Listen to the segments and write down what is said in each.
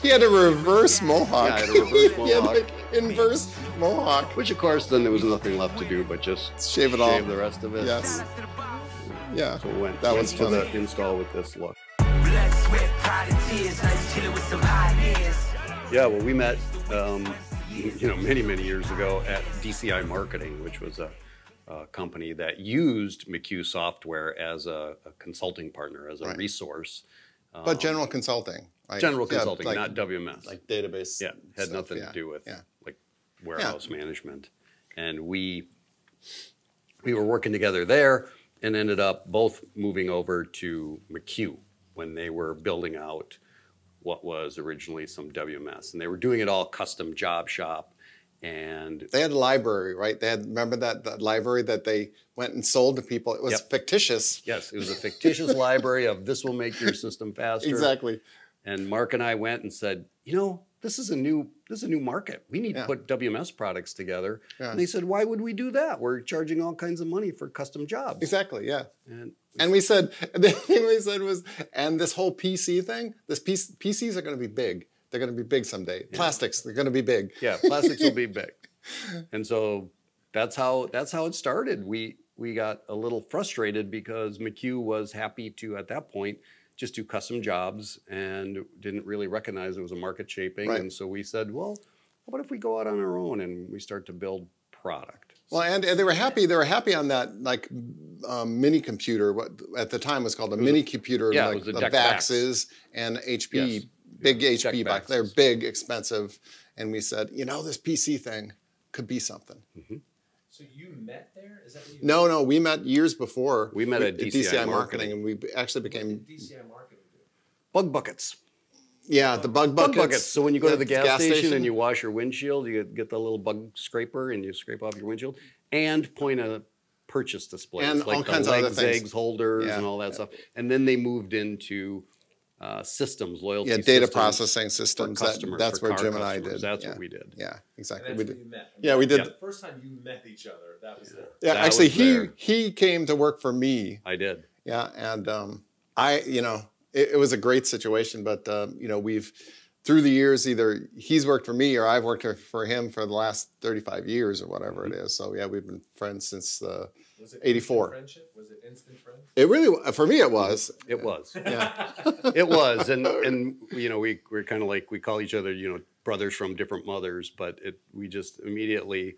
He had a reverse mohawk. Yeah, I had a reverse mohawk. He had like inverse mohawk. Which, of course, then there was nothing left to do but just Shave it all. Shave the rest of it. Yes. Yeah. So went That was to funny. the install with this look. Yeah, well, we met, many years ago at DCI Marketing, which was a company that used McHugh software as a consulting partner, as a resource. But general consulting. Like, General consulting, like, not WMS. Like database. Yeah, had stuff, nothing to do with like warehouse management. And we were working together there and ended up both moving over to McHugh when they were building out what was originally some WMS. And they were doing it all custom job shop. And they had a library, right? They had, remember that library that they went and sold to people? It was fictitious. Yes, it was a fictitious library of this will make your system faster. Exactly. And Mark and I went and said, this is a new market. We need to put WMS products together. Yeah. And they said, why would we do that? We're charging all kinds of money for custom jobs. Exactly, yeah. And we said, the thing we said was, and this whole PC thing, PCs are going to be big. They're going to be big someday. Yeah. Plastics, they're going to be big. Yeah, plastics will be big. And so that's how it started. We got a little frustrated because McHugh was happy to, at that point, just do custom jobs and didn't really recognize it was a market shaping. Right. And so we said, well, how about if we go out on our own and we start to build product? Well, and they were happy. They were happy on that mini computer. What at the time was called a mini computer. Yeah, like it was the VAXs and HP. Yes. Big HP back. They're big, expensive, and we said, this PC thing could be something. Mm-hmm. So you met there? Is that what you No, we met years before. We met at DCI Marketing, and we actually became. What did DCI Marketing do? Bug buckets. Yeah, the bug buckets. So when you go to the gas station and you wash your windshield, you get the little bug scraper and you scrape off your windshield, and point a purchase display, and like all kinds the of other legs, things, holders, and all that stuff. And then they moved into systems, loyalty systems. Data processing systems. That's where Jim and I did. That's what we did. Yeah, exactly. And that's where you met. Yeah, we did. The first time you met each other, that was there. Yeah, that actually, he came to work for me. I did. Yeah, and it was a great situation, but we've through the years either he's worked for me or I've worked for him for the last 35 years or whatever it is. So yeah, we've been friends since was it 84. Friendship? Was it instant friends? It really, for me, it was. It was. Yeah, it was, and we're kind of like we call each other brothers from different mothers, but we just immediately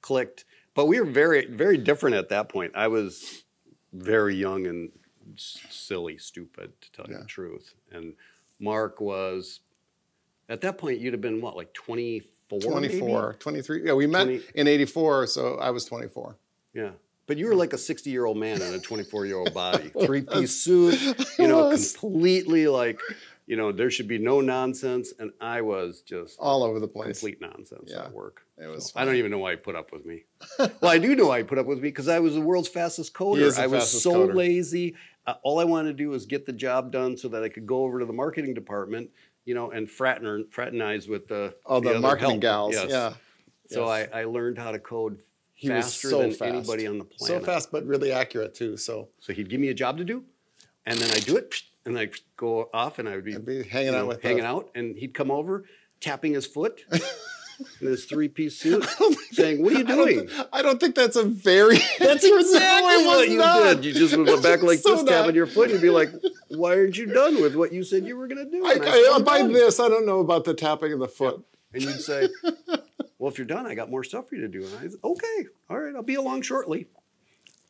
clicked. But we were very, very different at that point. I was very young and silly, stupid, to tell you the truth. And Mark was, at that point, you'd have been what, like 24? 24, maybe? 23. Yeah, we met in 84, so I was 24. Yeah. But you were like a 60-year-old man in a 24-year-old body. Three-piece suit, completely like, there should be no nonsense. And I was just all over the place. Complete nonsense at work. It was. I don't even know why he put up with me. Well, I do know why he put up with me because I was the world's fastest coder. I was so lazy. All I wanted to do was get the job done so that I could go over to the marketing department, and fraternize with the marketing gals. Yes. Yeah. So I learned how to code faster than anybody on the planet. So fast, but really accurate too. So he'd give me a job to do, and then I'd do it, and I'd go off, and I'd be hanging out with and he'd come over, tapping his foot in his three-piece suit, saying, "What are you doing?" I don't think that's a very. That's exactly what you did. You just would go back like this, tapping your foot, and you'd be like, "Why aren't you done with what you said you were going to do?" By this, I don't know about the tapping of the foot. Yeah. And you'd say, "Well, if you're done, I got more stuff for you to do." And I said, "Okay, all right, I'll be along shortly."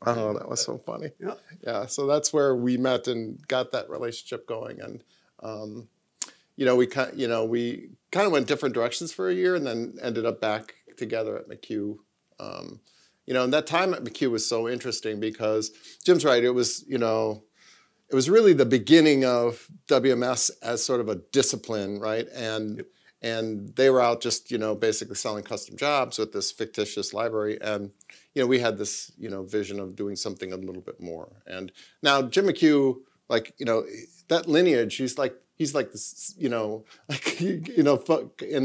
Oh, that was so funny. Yeah. Yeah. So that's where we met and got that relationship going, and we kind of went different directions for a year, and then ended up back together at McHugh. And that time at McHugh was so interesting because Jim's right. It was really the beginning of WMS as sort of a discipline, right? And they were out just, basically selling custom jobs with this fictitious library. And, we had this, vision of doing something a little bit more. And now Jim McHugh, that lineage, he's like this, in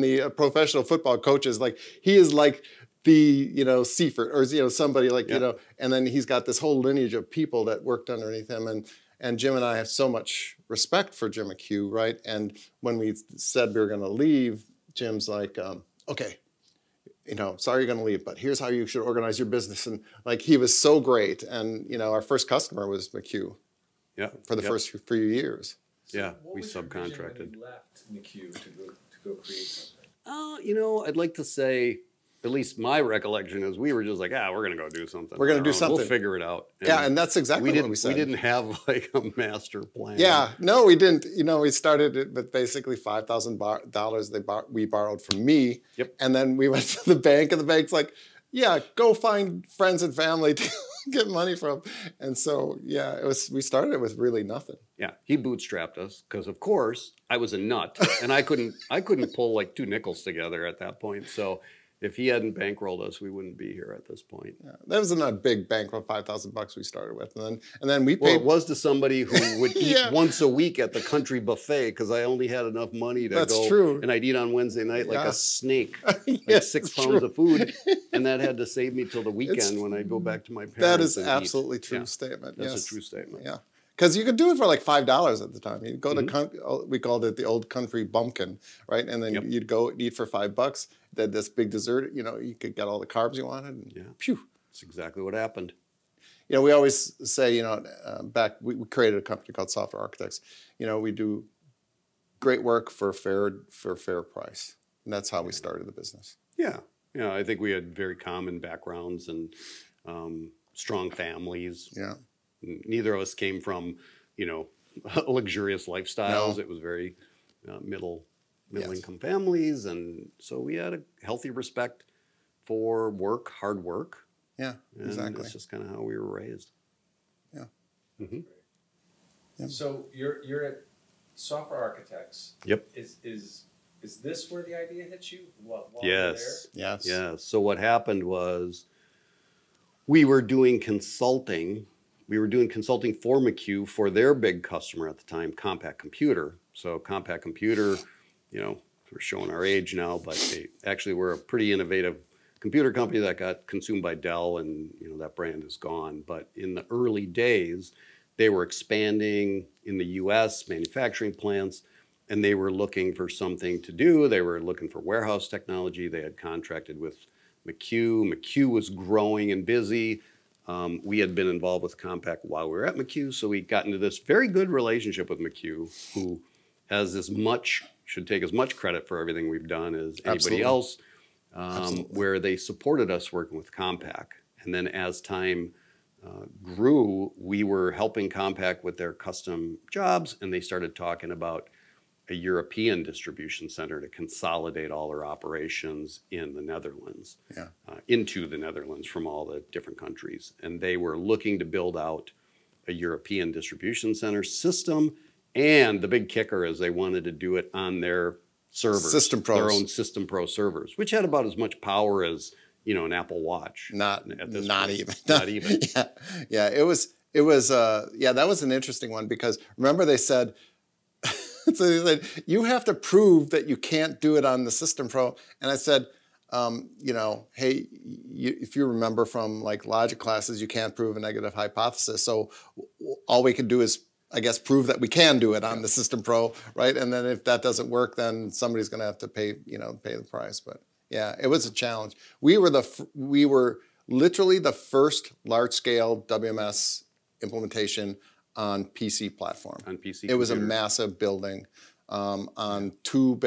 the professional football coaches, he is like the, Seifert or, somebody and then he's got this whole lineage of people that worked underneath him. And Jim and I have so much respect for Jim McHugh, right? And when we said we were going to leave, Jim's like, okay, sorry you're going to leave, but here's how you should organize your business. And like, he was so great. And, our first customer was McHugh for the first few years. Yeah, What we was your vision subcontracted. when you left McHugh to go create something? I'd like to say, at least my recollection is we were just like, we're going to go do something. We're going to do something. We'll figure it out. And that's exactly what we said. We didn't have like a master plan. Yeah, no, we didn't. We started it with basically $5,000 we borrowed from me. Yep. And then we went to the bank, and the bank's like, yeah, go find friends and family to get money from. And so, we started it with really nothing. Yeah, he bootstrapped us because, of course, I was a nut, and I couldn't pull like 2 nickels together at that point. So if he hadn't bankrolled us, we wouldn't be here at this point. Yeah, that wasn't a big bankroll, $5,000 we started with, and then we paid. Well, it was to somebody who would eat once a week at the country buffet because I only had enough money to go. True. And I'd eat on Wednesday night like a snake, like Yes, 6 it's pounds true. of food, and that had to save me till the weekend when I'd go back to my parents. That is and absolutely eat. true statement. That's yes. a true statement. Yeah. Because you could do it for like $5 at the time. You'd go to we called it the old country bumpkin, right? And then you'd go eat for $5. Then this big dessert, you could get all the carbs you wanted. And Phew. That's exactly what happened. We always say, back we created a company called Software Architects. We do great work for a fair price, and that's how we started the business. Yeah, I think we had very common backgrounds and strong families. Yeah. Neither of us came from, luxurious lifestyles. No. It was very middle income families, and so we had a healthy respect for work, hard work. Yeah, And exactly. that's just kind of how we were raised. Yeah. Mm-hmm. Yep. So you're at Software Architects. Yep. Is this where the idea hit you? While Yes. you were there? Yes. Yeah. So what happened was we were doing consulting. We were doing consulting for McHugh for their big customer at the time, Compact Computer. So Compact Computer, we're showing our age now, but they actually were a pretty innovative computer company that got consumed by Dell, and that brand is gone. But in the early days, they were expanding in the U.S. manufacturing plants, and they were looking for something to do. They were looking for warehouse technology. They had contracted with McHugh. McHugh was growing and busy. We had been involved with Compact while we were at McHugh, so we got into this very good relationship with McHugh, who has should take as much credit for everything we've done as anybody else, where they supported us working with Compact. And then as time grew, we were helping Compact with their custom jobs, and they started talking about a European distribution center to consolidate all their operations in the Netherlands, into the Netherlands from all the different countries. And they were looking to build out a European distribution center system. And the big kicker is they wanted to do it on their servers, System Pros. their own System Pro servers, which had about as much power as an Apple Watch. Not even. Not even. Yeah. It was. That was an interesting one because remember they said. So they said, you have to prove that you can't do it on the System Pro. And I said, hey, if you remember from like logic classes, you can't prove a negative hypothesis. So all we can do is, I guess, prove that we can do it on the System Pro, right? And then if that doesn't work, then somebody's going to have to pay the price. But yeah, it was a challenge. We were literally the first large-scale WMS implementation on PC platform. On PC It was a computers. massive building on two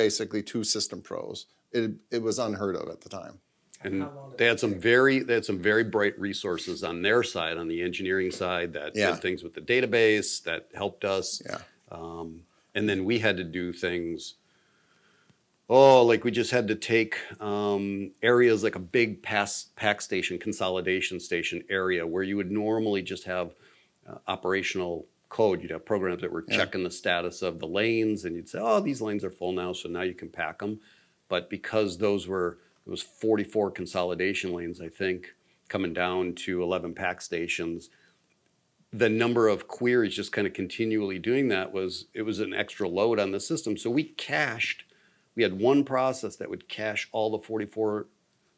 System Pros. It was unheard of at the time. And How long did they had that some take? very bright resources on their side, on the engineering side, that Yeah. did things with the database, that helped us. Yeah. And then we had to do things, like we just had to take areas like a big pack station, consolidation station area where you would normally just have operational code. You'd have programs that were checking the status of the lanes, and you'd say, oh, these lanes are full now, so now you can pack them. But because it was 44 consolidation lanes, I think, coming down to 11 pack stations, the number of queries just kind of continually doing that it was an extra load on the system. So we had one process that would cache all the 44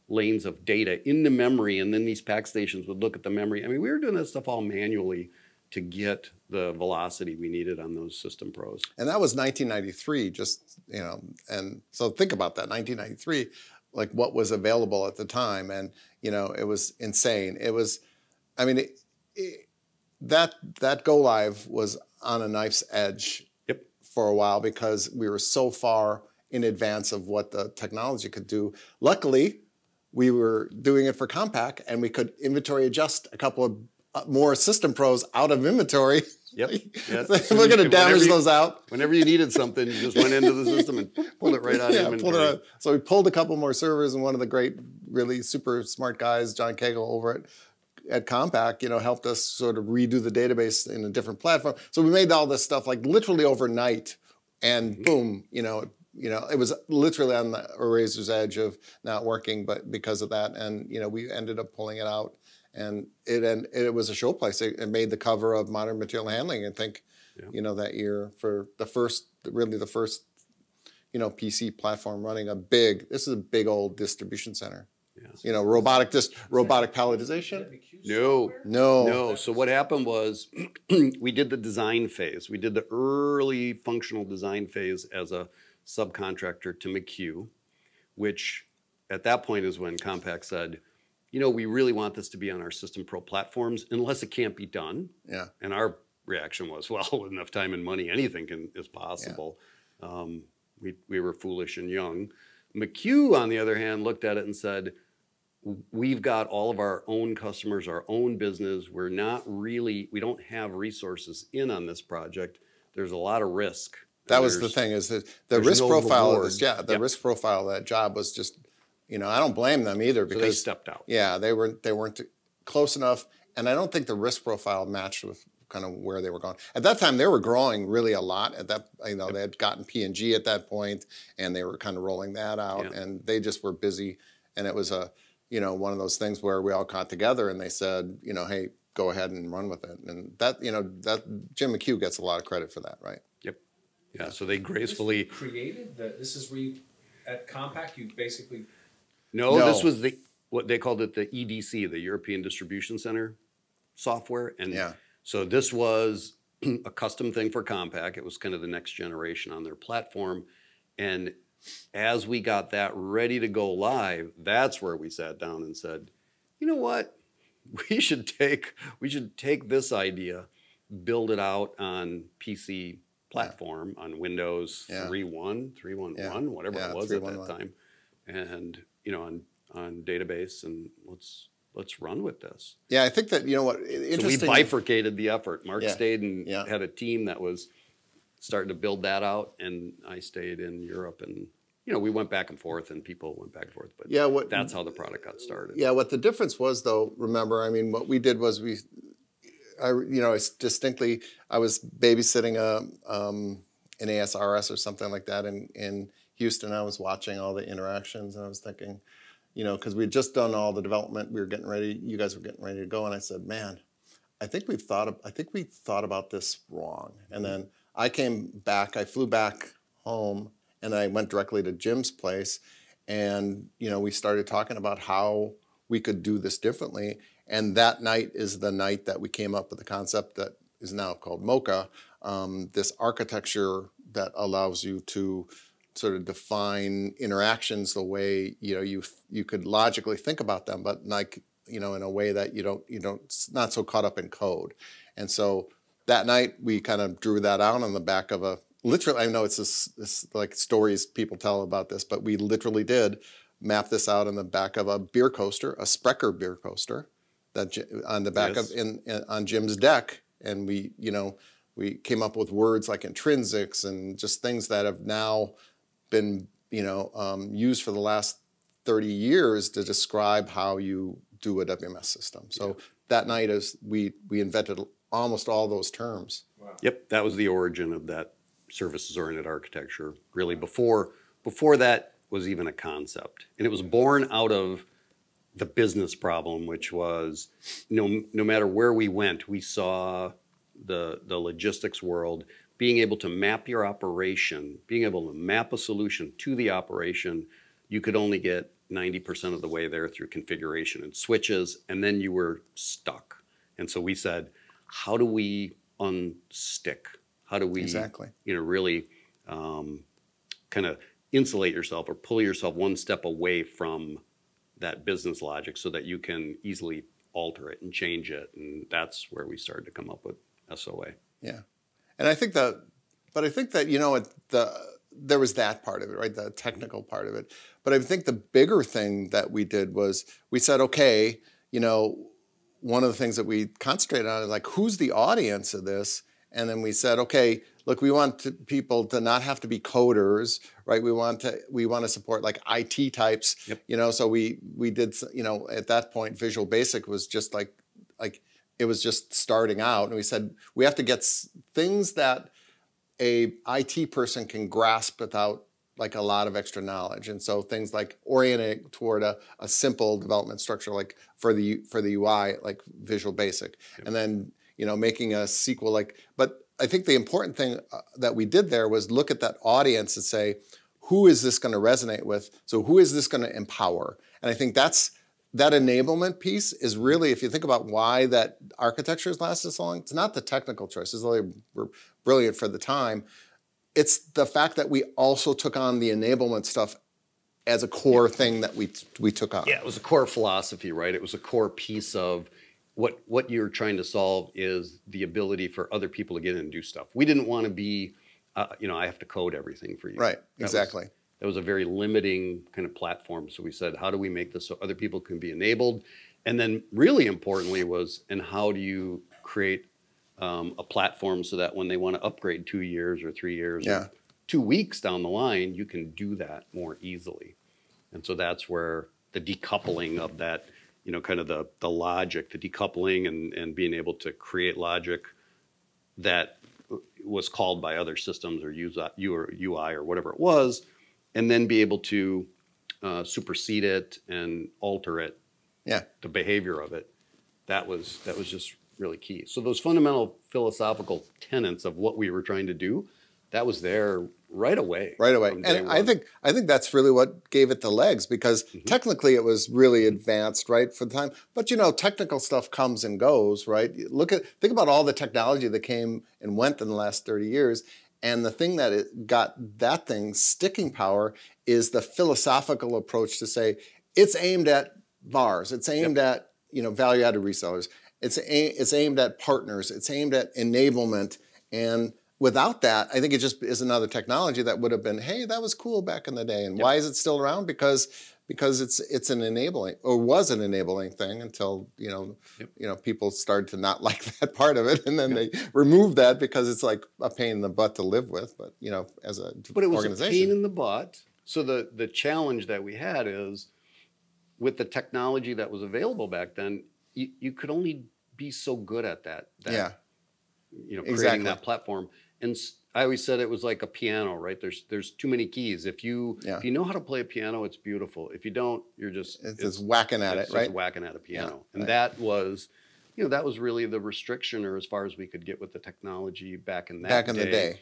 lanes of data into memory, and then these pack stations would look at the memory. I mean, we were doing that stuff all manually to get the velocity we needed on those System Pros. And that was 1993, just, and so think about that, 1993, like what was available at the time. And, it was insane. It was, I mean, that go live was on a knife's edge for a while because we were so far in advance of what the technology could do. Luckily, we were doing it for Compaq, and we could inventory adjust a couple of more System Pros out of inventory. Yep. Yeah. So we're going to damage those out. Whenever you needed something, you just went into the system and pulled it right out of inventory. Pulled it out. So we pulled a couple more servers, and one of the great, really super smart guys, John Cagle over at Compaq, helped us sort of redo the database in a different platform. So we made all this stuff like literally overnight, and boom, it was literally on the razor's edge of not working, but because of that, and we ended up pulling it out, and it was a showplace. It made the cover of Modern Material Handling, I think, that year for the first PC platform running this is a big old distribution center. Yeah. Robotic palletization. No. So what happened was we did the design phase. We did the early functional design phase as a subcontractor to McHugh, which at that point is when Compaq said, we really want this to be on our System Pro platforms unless it can't be done. Yeah. And our reaction was, well, with enough time and money, anything is possible. Yeah. We were foolish and young. McHugh, on the other hand, looked at it and said, we've got all of our own customers, our own business. We don't have resources in on this project. There's a lot of risk. That was the thing, is that the risk profile of this, risk profile of that job was just, I don't blame them either, because so they stepped out. Yeah, they weren't close enough, and I don't think the risk profile matched with kind of where they were going. At that time, they were growing really a lot. At that, they had gotten P&G at that point, and they were kind of rolling that out, and they just were busy, and it was one of those things where we all got together and they said, hey, go ahead and run with it, and that Jim McHugh gets a lot of credit for that, right? Yep. Yeah, so they gracefully created this is where you, at Compaq, you basically. No, this was what they called it, the EDC, the European Distribution Center software, and so this was a custom thing for Compaq. It was kind of the next generation on their platform, and as we got that ready to go live, that's where we sat down and said, you know what, we should take this idea, build it out on PC platform, on Windows 3.1, 3.11, whatever it was at that time, and on database, and let's run with this. Yeah, I think that interesting. So we bifurcated the effort. Mark stayed and had a team that was starting to build that out, and I stayed in Europe, and we went back and forth, and people went back and forth, but that's how the product got started. Yeah, what the difference was, though, remember, I mean, what we did was I was babysitting an ASRS or something like that in Houston. I was watching all the interactions, and I was thinking, because we'd just done all the development, we were getting ready, you guys were getting ready to go, and I said, man, I think we thought about this wrong. And then I flew back home, and I went directly to Jim's place, and we started talking about how we could do this differently. And that night is the night that we came up with the concept that is now called MoCA, this architecture that allows you to sort of define interactions the way you could logically think about them, but in a way that you don't not so caught up in code. And so that night we kind of drew that out on the back of literally, I know it's this like stories people tell about this, but we literally did map this out on the back of a beer coaster, a Sprecher beer coaster, that on the back of on Jim's deck, and we came up with words like intrinsics and just things that have now been used for the last 30 years to describe how you do a WMS system. So that night we invented almost all those terms. Wow. Yep, that was the origin of that services-oriented architecture. Really, before that was even a concept, and it was born out of the business problem, which was no matter where we went, we saw the logistics world being able to map your operation, being able to map a solution to the operation. You could only get 90% of the way there through configuration and switches, and then you were stuck. And so we said, how do we unstick? How do we, Exactly. really kind of insulate yourself or pull yourself one step away from that business logic so that you can easily alter it and change it. And that's where we started to come up with SOA. Yeah. And I think that, there was that part of it, right? The technical part of it. But I think the bigger thing that we did was we said, okay, one of the things that we concentrated on is like, who's the audience of this? And then we said, okay, look, we want people to not have to be coders, right? We want to support like IT types, Yep. So we did, at that point, Visual Basic was just like it was just starting out. And we said, we have to get things that a IT person can grasp without like a lot of extra knowledge. And so things like orienting toward a simple development structure, like for the UI, like Visual Basic, Yep. and then making a sequel but I think the important thing that we did there was look at that audience and say, who is this going to resonate with? So who is this going to empower? And I think that enablement piece is really, if you think about why that architecture has lasted so long, it's not the technical choices, though they were brilliant for the time. It's the fact that we also took on the enablement stuff as a core thing that we took on. Yeah, it was a core philosophy, right? It was a core piece of what you're trying to solve is the ability for other people to get in and do stuff. We didn't want to be, I have to code everything for you. Right, exactly. That was a very limiting kind of platform. So we said, how do we make this so other people can be enabled? And then really importantly was, and how do you create a platform so that when they want to upgrade 2 years or 3 years, or 2 weeks down the line, you can do that more easily. And so that's where the decoupling of that, kind of the logic, the decoupling and being able to create logic that was called by other systems or UI or whatever it was, and then be able to supersede it and alter it, the behavior of it. That was just really key. So those fundamental philosophical tenets of what we were trying to do, that was there right away. Right away. And I think that's really what gave it the legs, because technically it was really advanced, right, for the time. But technical stuff comes and goes, right? Think about all the technology that came and went in the last 30 years. And the thing that got that thing sticking power is the philosophical approach to say it's aimed at VARs, it's aimed at value-added resellers, it's aimed at partners, it's aimed at enablement. And without that, I think it just is another technology that would have been, hey, that was cool back in the day. And why is it still around? Because it's an enabling, or was an enabling thing until people started to not like that part of it, and then they removed that because it's like a pain in the butt to live with. But as a but it was organization, a pain in the butt. So the challenge that we had is with the technology that was available back then, you could only be so good at that creating that platform. And I always said it was like a piano, right? There's too many keys. If you know how to play a piano, it's beautiful. If you don't, you're just whacking at it, right? Just whacking at a piano. And that was, that was really the restriction, or as far as we could get with the technology back in the day.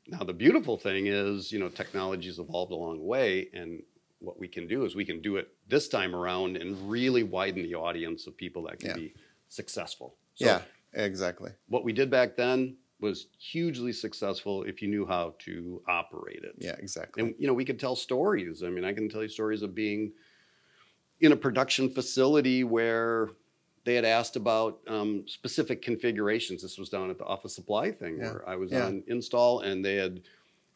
Now the beautiful thing is, technology's evolved along the way, and what we can do is we can do it this time around and really widen the audience of people that can be successful. So exactly. What we did back then was hugely successful if you knew how to operate it. Yeah, exactly. And we could tell stories. I mean, I can tell you stories of being in a production facility where they had asked about specific configurations. This was down at the office supply thing where I was on install, and they had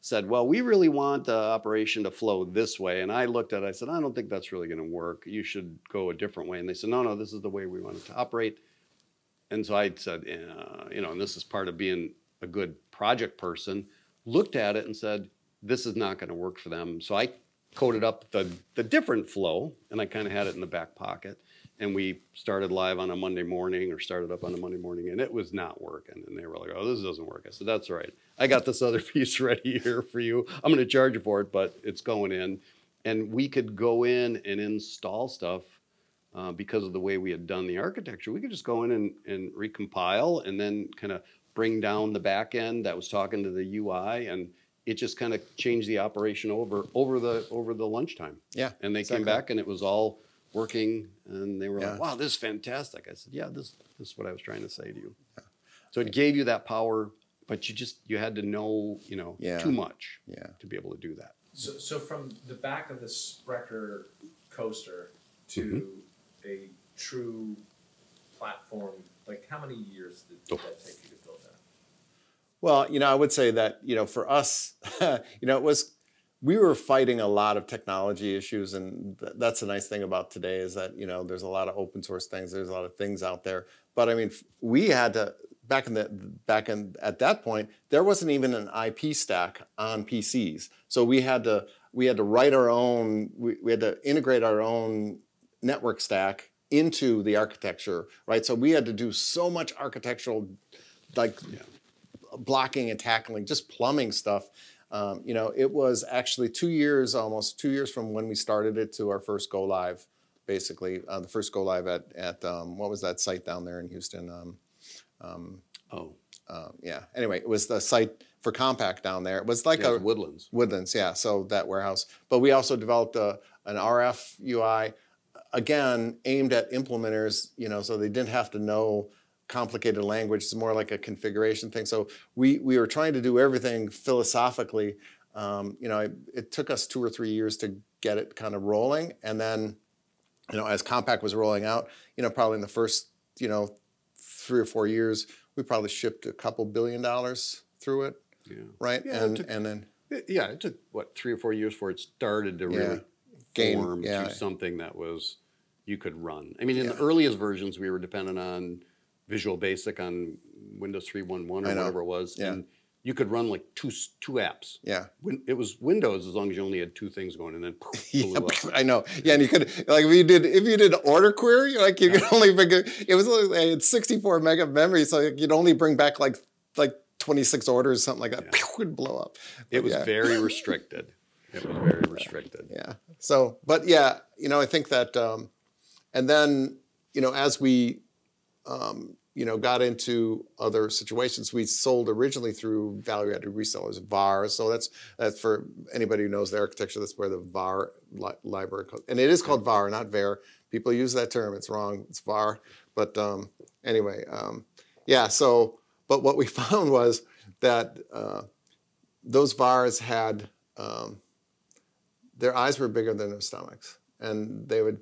said, well, we really want the operation to flow this way. And I looked at it, I said, I don't think that's really going to work. You should go a different way. And they said, no, this is the way we want it to operate. And so I said, and this is part of being a good project person, looked at it and said, this is not going to work for them. So I coded up the different flow, and I kind of had it in the back pocket. And we started live on a Monday morning, or started up on a Monday morning, and it was not working. And they were like, oh, this doesn't work. I said, that's all right. I got this other piece ready here for you. I'm going to charge you for it, but it's going in. And we could go in and install stuff because of the way we had done the architecture. We could just go in and recompile and then kind of bring down the back end that was talking to the UI, and it just kind of changed the operation over the lunchtime. Yeah. And they came back, and it was all working, and they were Yeah. like, "Wow, this is fantastic." I said, "Yeah, this is what I was trying to say to you." So it gave you that power, but you had to know, Yeah. too much Yeah. to be able to do that. So from the back of the Sprecher coaster to a true platform, like how many years did that take you to build that? Well, I would say that, for us, we were fighting a lot of technology issues, and that's the nice thing about today is that, there's a lot of open source things, there's a lot of things out there. But I mean, we had to, at that point, there wasn't even an IP stack on PCs. So we had to write our own, we had to integrate our own network stack into the architecture, right? So we had to do so much architectural, blocking and tackling, just plumbing stuff. It was actually almost 2 years from when we started it to our first go live, basically. The first go live at what was that site down there in Houston? Yeah. Anyway, it was the site for Compaq down there. It was like it was Woodlands. Woodlands, yeah. So that warehouse. But we also developed an RF UI, again, aimed at implementers, so they didn't have to know complicated language. It's more like a configuration thing. So we were trying to do everything philosophically. It took us 2 or 3 years to get it kind of rolling. And then, as Compaq was rolling out, probably in the first, 3 or 4 years, we probably shipped a couple $2 billion through it. Yeah. Right. Yeah, it took what 3 or 4 years before it started to really form to something that you could run. I mean, in the earliest versions, we were dependent on Visual Basic on Windows 3.11 or whatever it was, and you could run like two apps. Yeah, it was Windows as long as you only had 2 things going, and then blew up. I know. Yeah, and you could if you did order query, you could only bring it was like 64 meg of memory, so you'd only bring back like 26 orders, something like that. Yeah. It would blow up. It was very restricted. It was very restricted. Yeah. So, but yeah, I think that, and then, as we, got into other situations, we sold originally through value-added resellers, VARs. So that's for anybody who knows the architecture. That's where the VAR library, and it is called VAR, not VAR. People use that term. It's wrong. It's VAR. But anyway, yeah. So, but what we found was that those VARs had their eyes were bigger than their stomachs, and they would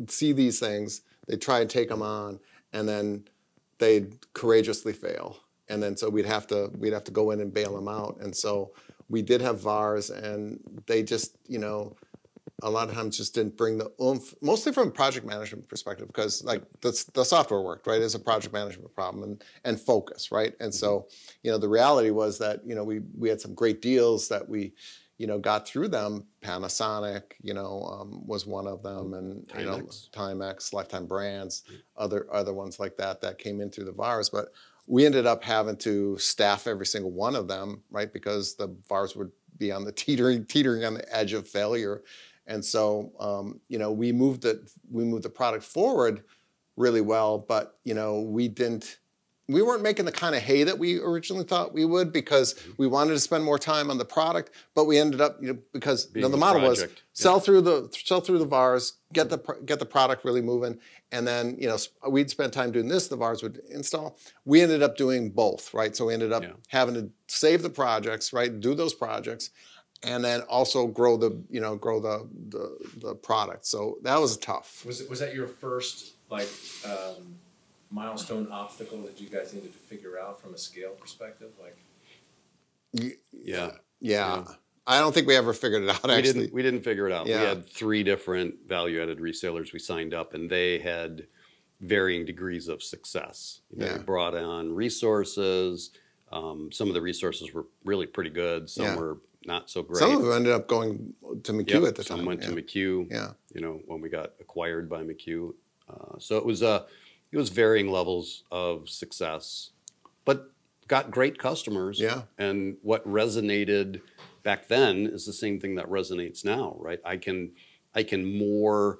see these things. They'd try and take them on, and then they'd courageously fail. And then so we'd have to go in and bail them out. And so we did have VARs, and they just, a lot of times just didn't bring the oomph, mostly from a project management perspective, because the software worked, right? It's a project management problem and focus, right? And so, the reality was that, we had some great deals that we, got through them. Panasonic, was one of them, and Timex, Lifetime Brands, other ones like that came in through the VARs. But we ended up having to staff every single one of them, right? Because the VARs would be on the teetering on the edge of failure, and so we moved the product forward really well, but we weren't making the kind of hay that we originally thought we would, because we wanted to spend more time on the product, but we ended up, because the model was sell through the VARs, get the product really moving, and then we'd spend time doing this. The VARs would install. We ended up doing both, right? So we ended up having to save the projects, right? Do those projects, and then also grow the product. So that was tough. Was that your first milestone obstacle that you guys needed to figure out from a scale perspective? Yeah. I don't think we ever figured it out, actually. We didn't figure it out. Yeah. We had 3 different value-added resellers we signed up, and they had varying degrees of success. We brought on resources. Some of the resources were really pretty good. Some were not so great. Some of them ended up going to McHugh at the time. Some went to McHugh. When we got acquired by McHugh. So it was varying levels of success, but got great customers. Yeah. And what resonated back then is the same thing that resonates now, right? I can more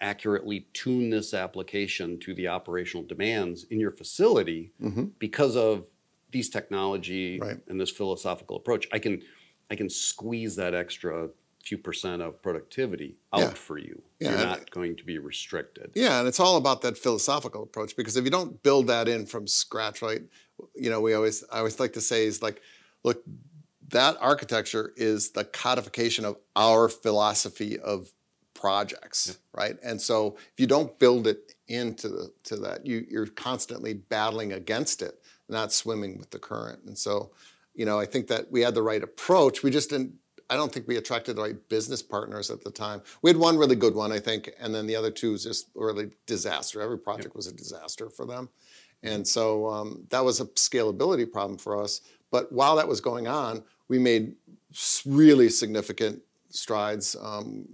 accurately tune this application to the operational demands in your facility because of these technology and this philosophical approach. I can squeeze that extra few percent of productivity out Yeah. for you. Yeah, You're and- not going to be restricted. Yeah, and it's all about that philosophical approach, because if you don't build that in from scratch, right? You know, I always like to say is like, look, that architecture is the codification of our philosophy of projects, right? And so if you don't build it into that, you're constantly battling against it, not swimming with the current. And so, you know, I think that we had the right approach. We just didn't. I don't think we attracted the right business partners at the time. We had one really good one, I think, and then the other two was just really disaster. Every project was a disaster for them. And so that was a scalability problem for us. But while that was going on, we made really significant strides.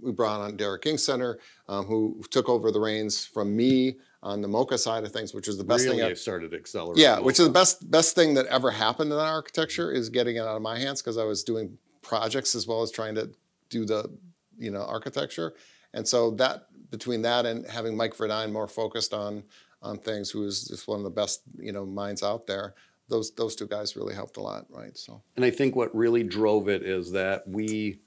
We brought on Derek Kingcenter, who took over the reins from me on the Mocha side of things, which was the best Really thing. started accelerating. Yeah, which is the best thing that ever happened in that architecture, is getting it out of my hands, because I was doing projects as well as trying to do the, you know, architecture. And so that, between that and having Mike Verdine more focused on things, who is just one of the best, you know, minds out there, those two guys really helped a lot, right? So, And I think what really drove it is that we,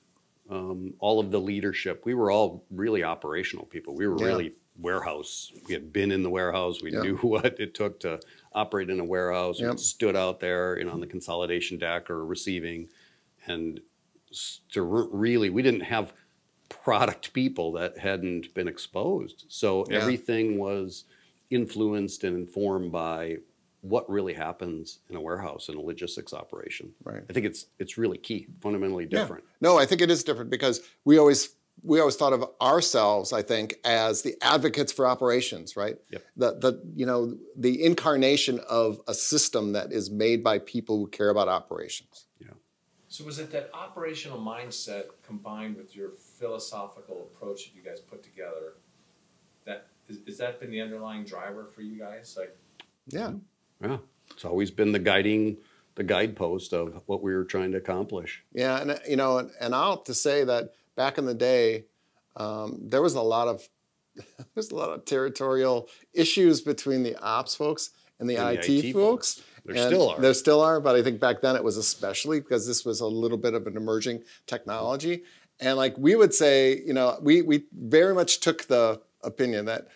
all of the leadership, we were all really operational people. We were really warehouse. We had been in the warehouse. We knew what it took to operate in a warehouse. We stood out there, you know, on the consolidation deck or receiving. And to really, we didn't have product people that hadn't been exposed. So everything was influenced and informed by what really happens in a warehouse, in a logistics operation. Right. I think it's really key, fundamentally different. Yeah. No, I think it is different, because we always thought of ourselves, I think, as the advocates for operations, right? The you know, the incarnation of a system that is made by people who care about operations. Yeah. So was it that operational mindset combined with your philosophical approach that you guys put together, that is that been the underlying driver for you guys? Like, Yeah. Yeah. It's always been the guidepost of what we were trying to accomplish. Yeah, and you know, and I'll have to say that back in the day, there was a lot of territorial issues between the ops folks and the IT folks. There still are. There still are, but I think back then it was especially, because this was a little bit of an emerging technology. And like we would say, you know, we very much took the opinion that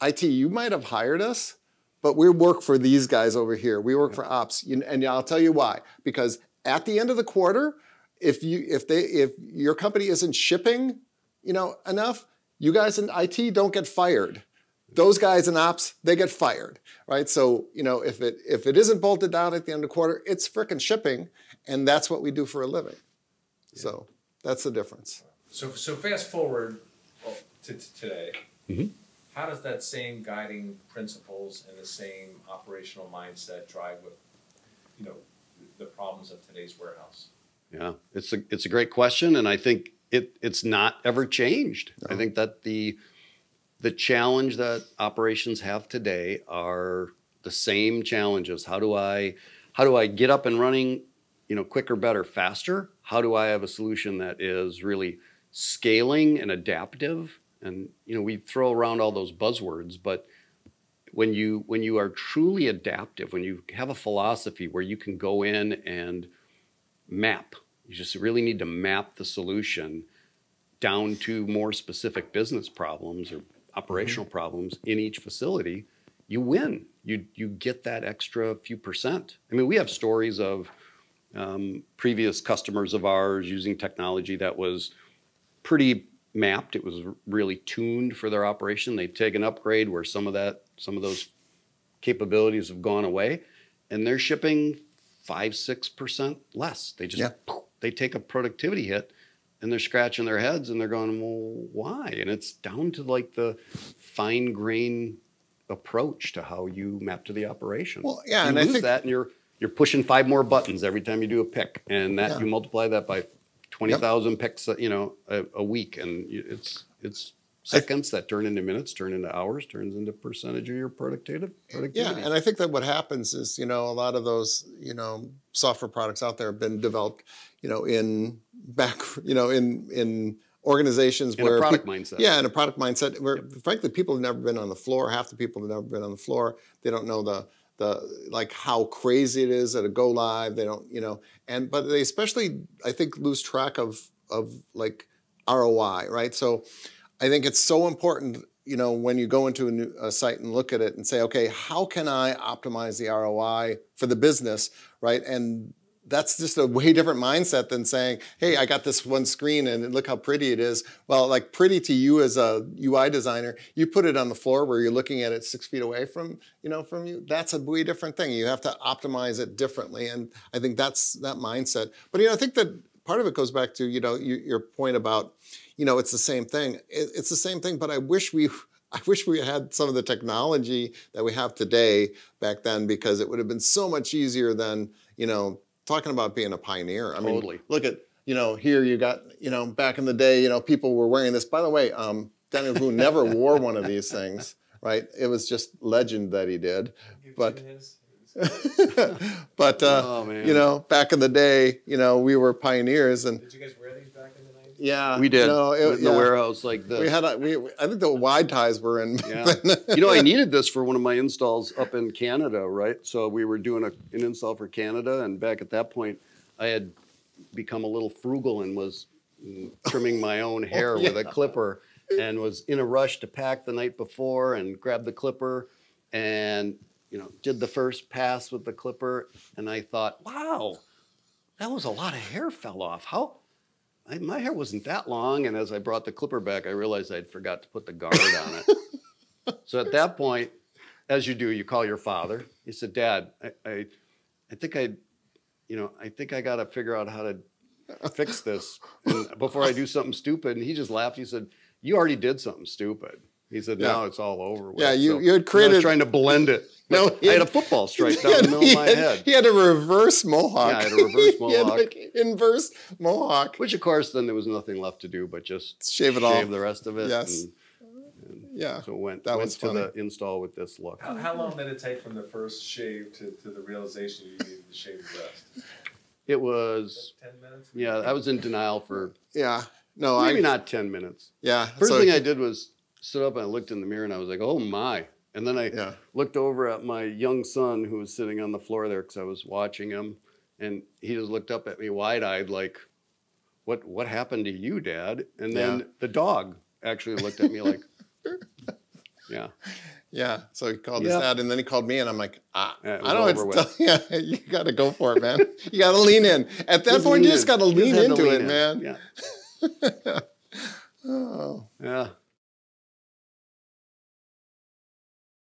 IT, you might have hired us, but we work for these guys over here. We work for ops, and I'll tell you why. Because at the end of the quarter, if your company isn't shipping, you know, enough, you guys in IT don't get fired. Those guys in ops, they get fired, right? So, you know, if it isn't bolted down at the end of the quarter, it's frickin' shipping, and that's what we do for a living. Yeah. So that's the difference. So fast forward to today. How does that same guiding principles and the same operational mindset drive what, you know, the problems of today's warehouse? Yeah, it's a great question, and I think it's not ever changed. No. I think that the challenge that operations have today are the same challenges. How do I get up and running, you know, quicker, better, faster? How do I have a solution that is really scaling and adaptive? And, you know, we throw around all those buzzwords, but when you are truly adaptive, when you have a philosophy where you can go in and map, you just really need to map the solution down to more specific business problems or operational problems in each facility, you win. You get that extra few percent. I mean, we have stories of previous customers of ours using technology that was pretty mapped. It was really tuned for their operation. They take an upgrade where some of those capabilities have gone away, and they're shipping 5-6% less. They just they take a productivity hit, and they're scratching their heads and they're going, well, why? And it's down to like the fine grain approach to how you map to the operation. Well, yeah, you and lose I think that, and you're pushing 5 more buttons every time you do a pick, and that you multiply that by 20,000 picks, you know, a week, and it's seconds that turn into minutes, turn into hours, turns into percentage of your productivity. Yeah, and I think that what happens is, you know, a lot of those, you know, software products out there have been developed, you know, in organizations in where a product mindset. Yeah, in a product mindset where, frankly, people have never been on the floor. Half the people have never been on the floor. They don't know the like how crazy it is at a go live. They don't, you know, but they especially, I think, lose track of like ROI, right? So I think it's so important, when you go into a site and look at it and say, okay, how can I optimize the ROI for the business, right? And that's just a way different mindset than saying, hey, I got this one screen and look how pretty it is. Well, like pretty to you as a UI designer, you put it on the floor where you're looking at it 6 feet away from you. That's a way different thing. You have to optimize it differently. And I think that's that mindset. But, I think that part of it goes back to, your point about, it's the same thing. It's the same thing, but I wish we had some of the technology that we have today back then, because it would have been so much easier than, talking about being a pioneer. I mean, look at, here you got, back in the day, people were wearing this. By the way, Daniel Boone never wore one of these things, right? It was just legend that he did. But, back in the day, we were pioneers. And did you guys wear these back in the 90s? Yeah, we did. In the warehouse like this. We had I think the wide ties were in. Yeah. I needed this for one of my installs up in Canada, right? So we were doing an install for Canada, and back at that point, I had become a little frugal and was trimming my own hair with a clipper, and was in a rush to pack the night before and grab the clipper, and did the first pass with the clipper, and I thought, wow, that was a lot of hair fell off. My hair wasn't that long, and as I brought the clipper back, I realized I'd forgot to put the guard on it. So at that point, as you do, you call your father. He said, "Dad, I think I got to figure out how to fix this before I do something stupid." And he just laughed. He said, "You already did something stupid." He said, "Now it's all over with." Yeah, you had created. I was trying to blend it. No, I had a football stripe down the middle of my head. He had a reverse mohawk. Yeah, I had a reverse mohawk. He had like inverse mohawk. Which, of course, then there was nothing left to do but just shave the rest of it. Yes. And so went to the install with this look. How long did it take from the first shave to the realization you needed to shave the rest? It was 10 minutes? Yeah, I was in denial for maybe not 10 minutes. Yeah. First thing I did was stood up and I looked in the mirror and I was like, oh my. And then I looked over at my young son who was sitting on the floor there because I was watching him, and he just looked up at me wide-eyed like, what happened to you, Dad? And then the dog actually looked at me like, Yeah, so he called his dad, and then he called me, and I'm like, I don't know, you got to go for it, man. You got to lean in. At that point, you just got to lean into it, man. Yeah. Oh. Yeah.